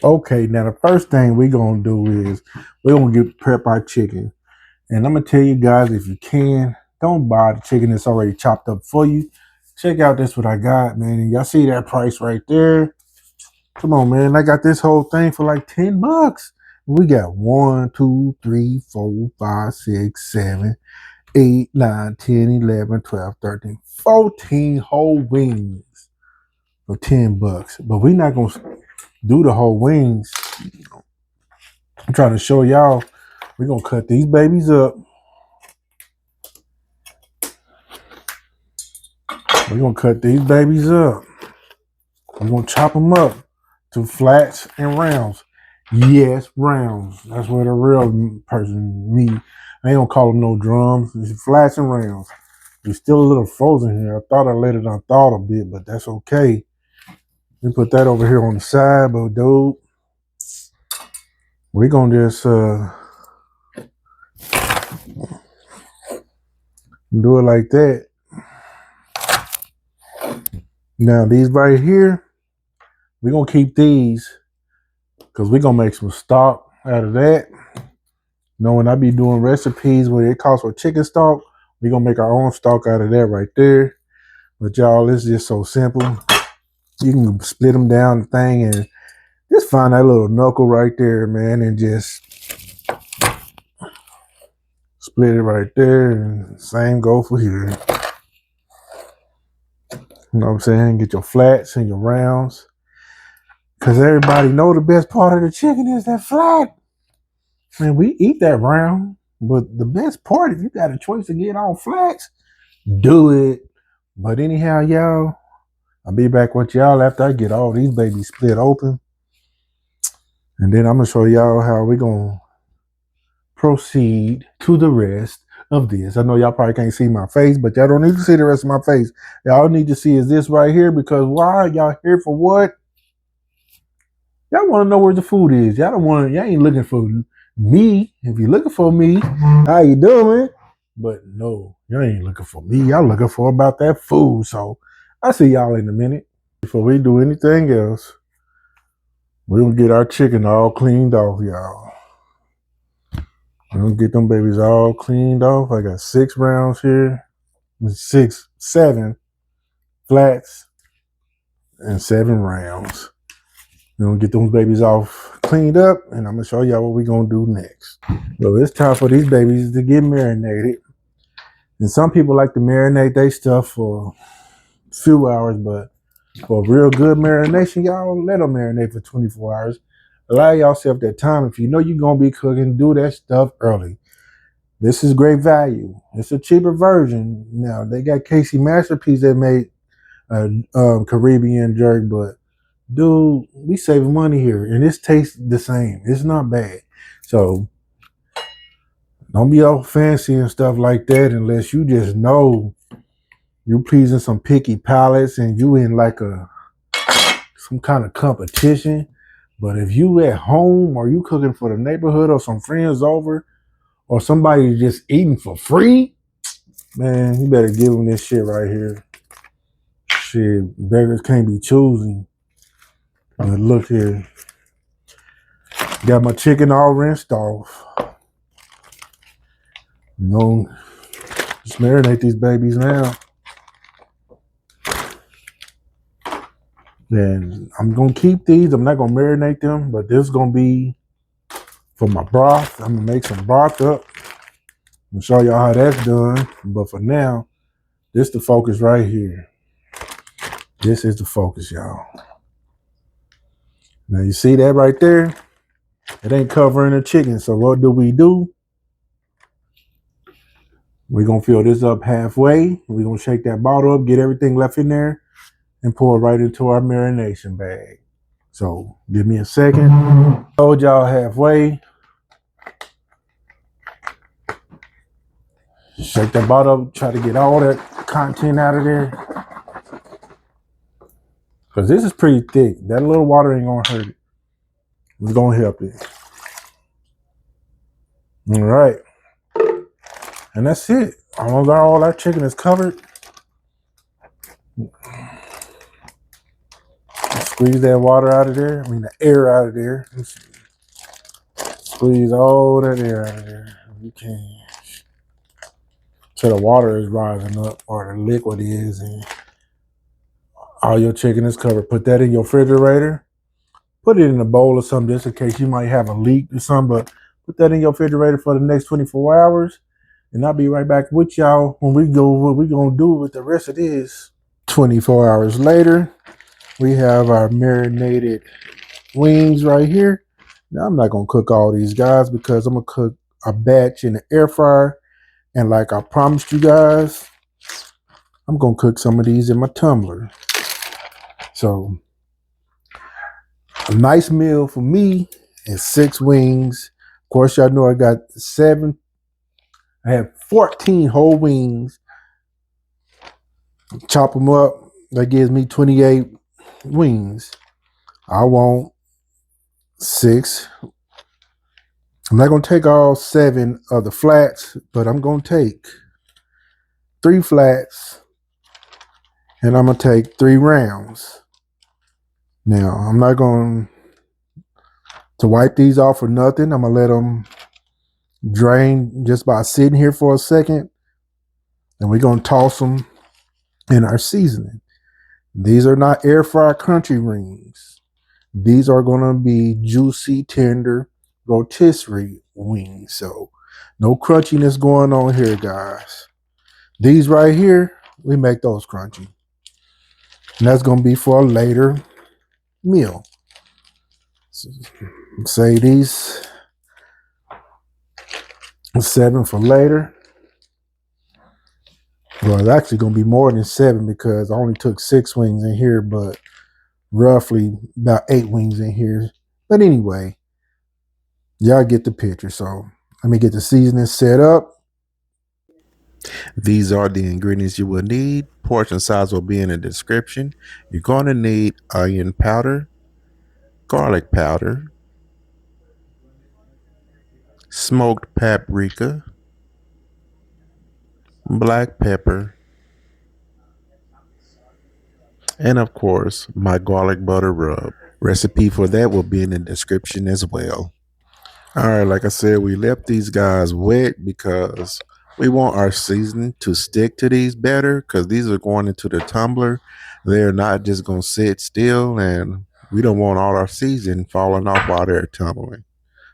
Okay, now the first thing we're gonna do is we're gonna prep our chicken. And I'm gonna tell you guys, if you can, don't buy the chicken that's already chopped up for you. Check out this what I got, man. And y'all see that price right there? Come on, man. I got this whole thing for like $10. We got 1, 2, 3, 4, 5, 6, 7, 8, 9, 10, 11, 12, 13, 14 whole wings for $10. But we're not gonna do the whole wings. I'm trying to show y'all. We're gonna cut these babies up. We're gonna cut these babies up. We're gonna chop them up to flats and rounds. Yes, rounds. That's what a real person, me. I ain't gonna call them no drums. It's flats and rounds. It's still a little frozen here. I thought I let it unthaw a bit, but that's okay. We put that over here on the side, but dude, we're gonna just do it like that. Now these right here, we're gonna keep these because we're gonna make some stock out of that. You know, when I be doing recipes where it calls for chicken stock, we're gonna make our own stock out of that right there. But y'all, it's just so simple. You can split them down the thing and just find that little knuckle right there, man, and just split it right there. And same go for here. You know what I'm saying? Get your flats and your rounds. Because everybody know the best part of the chicken is that flat. Man, we eat that round. But the best part, if you got a choice to get all flats, do it. But anyhow, y'all, I'll be back with y'all after I get all these babies split open. And then I'm going to show y'all how we're going to proceed to the rest of this. I know y'all probably can't see my face, but y'all don't need to see the rest of my face. Y'all need to see is this right here, because why? Y'all here for what? Y'all want to know where the food is. Y'all ain't looking for me. If you're looking for me, how you doing? But no, y'all ain't looking for me. Y'all looking for about that food. So I'll see y'all in a minute. Before we do anything else, we're going to get our chicken all cleaned off, y'all. We're going to get them babies all cleaned off. I got 6 rounds here. 7 flats and 7 rounds. We're going to get those babies off cleaned up, and I'm going to show y'all what we're going to do next. So it's time for these babies to get marinated. And some people like to marinate their stuff for a few hours, but for real good marination, y'all, let them marinate for 24 hours. Allow yourself that time. If you know you're going to be cooking, do that stuff early. This is great value. It's a cheaper version. Now, they got Casey Masterpiece that made Caribbean jerk, but dude, we saving money here, and this tastes the same. It's not bad. So don't be all fancy and stuff like that unless you just know you pleasing some picky palates and you in like some kind of competition. But if you at home or you cooking for the neighborhood or some friends over or somebody just eating for free, man, you better give them this shit right here. Shit, beggars can't be choosing. But look here. Got my chicken all rinsed off. You know, just marinate these babies now. Then I'm going to keep these. I'm not going to marinate them, but this is going to be for my broth. I'm going to make some broth up. I'm going to show y'all how that's done. But for now, this is the focus right here. This is the focus, y'all. Now you see that right there? It ain't covering the chicken. So what do? We're going to fill this up halfway. We're going to shake that bottle up, get everything left in there, and pour it right into our marination bag. So give me a second. Told y'all halfway. Shake that bottle up, try to get all that content out of there. Because this is pretty thick. That little water ain't going to hurt it. It's going to help it. All right. And that's it. Almost all our chicken is covered. squeeze that water out of there. I mean, the air out of there. Squeeze all that air out of there. You can. So the water is rising up, or the liquid is, and all your chicken is covered. Put that in your refrigerator. Put it in a bowl or something just in case you might have a leak or something. But put that in your refrigerator for the next 24 hours. And I'll be right back with y'all when we go what we're going to do with the rest of this. 24 hours later, we have our marinated wings right here. Now, I'm not going to cook all these guys because I'm going to cook a batch in the air fryer. And like I promised you guys, I'm going to cook some of these in my tumbler. So a nice meal for me is 6 wings. Of course, y'all know I got 7. I have 14 whole wings. Chop them up. That gives me 28 wings. I want 6. I'm not going to take all 7 of the flats, but I'm going to take 3 flats and I'm going to take 3 rounds. Now, I'm not going to wipe these off or nothing. I'm going to let them drain just by sitting here for a second. And we're going to toss them in our seasoning. These are not air fry crunchy rings. These are going to be juicy, tender rotisserie wings. So no crunchiness going on here, guys. These right here, we make those crunchy. And that's going to be for a later meal. So, say these 7 for later. Well, it's actually going to be more than 7 because I only took 6 wings in here, but roughly about 8 wings in here. But anyway, y'all get the picture. So let me get the seasoning set up. These are the ingredients you will need. Portion size will be in the description. You're going to need onion powder, garlic powder, smoked paprika, black pepper, and of course, my garlic butter rub. Recipe for that will be in the description as well. All right, like I said, we left these guys wet because we want our seasoning to stick to these better because these are going into the tumbler. They're not just going to sit still, and we don't want all our seasoning falling off while they're tumbling.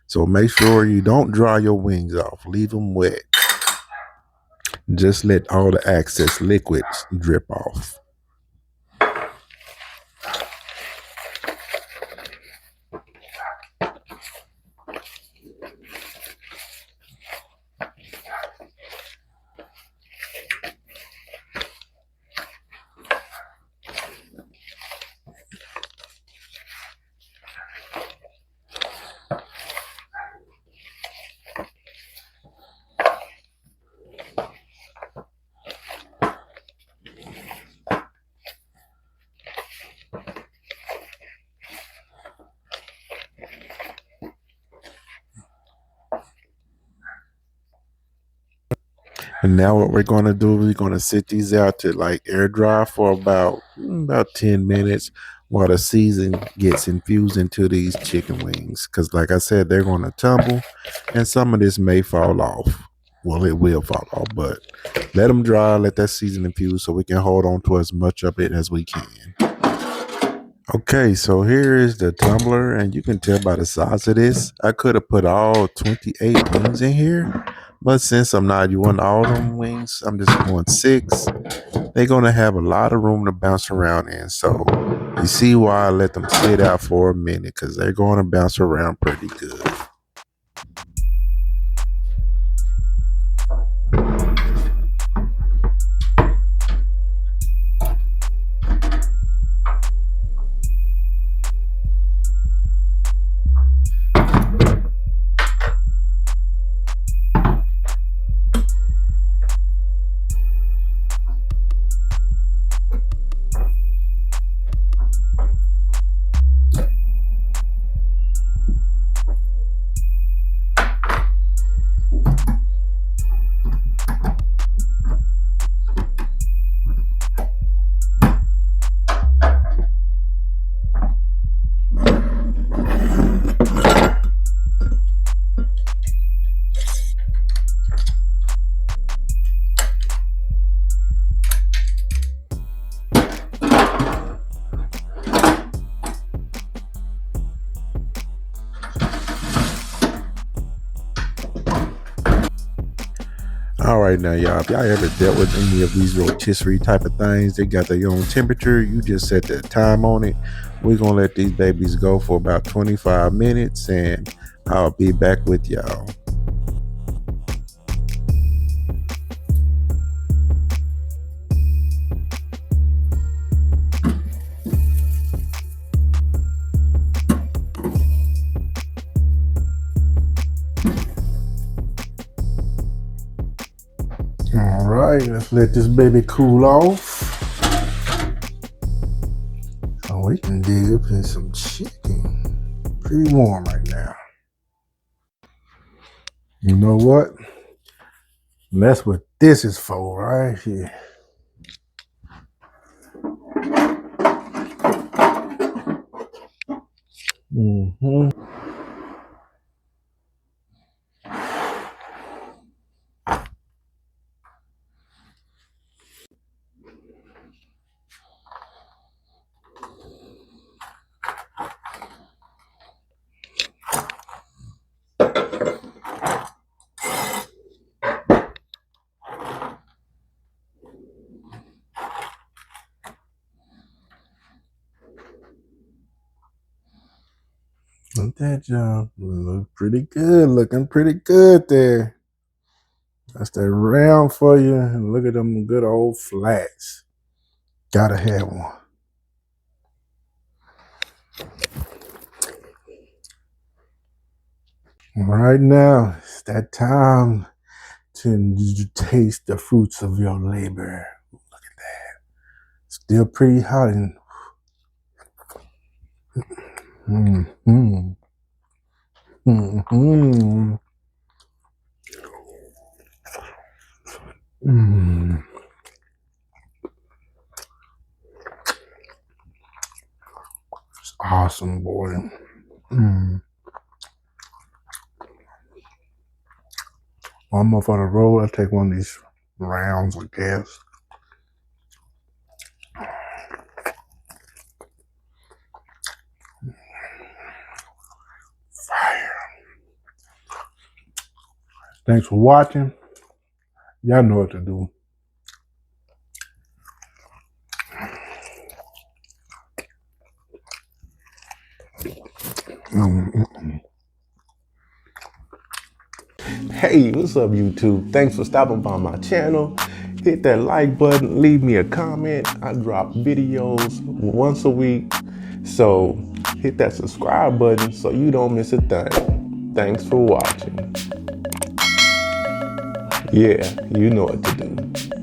So make sure you don't dry your wings off. Leave them wet. Just let all the excess liquids drip off. And now what we're going to do, we're going to sit these out to like air dry for about 10 minutes while the season gets infused into these chicken wings. Because like I said, they're going to tumble and some of this may fall off. Well, it will fall off, but let them dry, let that season infuse so we can hold on to as much of it as we can. Okay, so here is the tumbler, and you can tell by the size of this, I could have put all 28 wings in here, but since I'm not doing all them wings, I'm just doing 6. They're going to have a lot of room to bounce around in, so you see why I let them sit out for a minute, because they're going to bounce around pretty good. All right, now y'all, if y'all ever dealt with any of these rotisserie type of things, they got their own temperature. You just set the time on it. We're gonna let these babies go for about 25 minutes, and I'll be back with y'all. All right, let's let this baby cool off. So we can dip in some chicken. Pretty warm right now. You know what? That's what this is for right here. Mm-hmm. Look at that job. Look pretty good. Looking pretty good there. That's that round for you. And look at them good old flats. Gotta have one. Right now, it's that time to taste the fruits of your labor. Look at that. Still pretty hot. And mm-hmm. Mm-hmm. Mm. It's awesome, boy. Mm. One more for the roll. I'll take one of these rounds, I guess. Fire. Thanks for watching. Y'all know what to do. Hey, what's up, YouTube? Thanks for stopping by my channel. Hit that like button, leave me a comment. I drop videos once a week, so hit that subscribe button so you don't miss a thing. Thanks for watching. Yeah, you know what to do.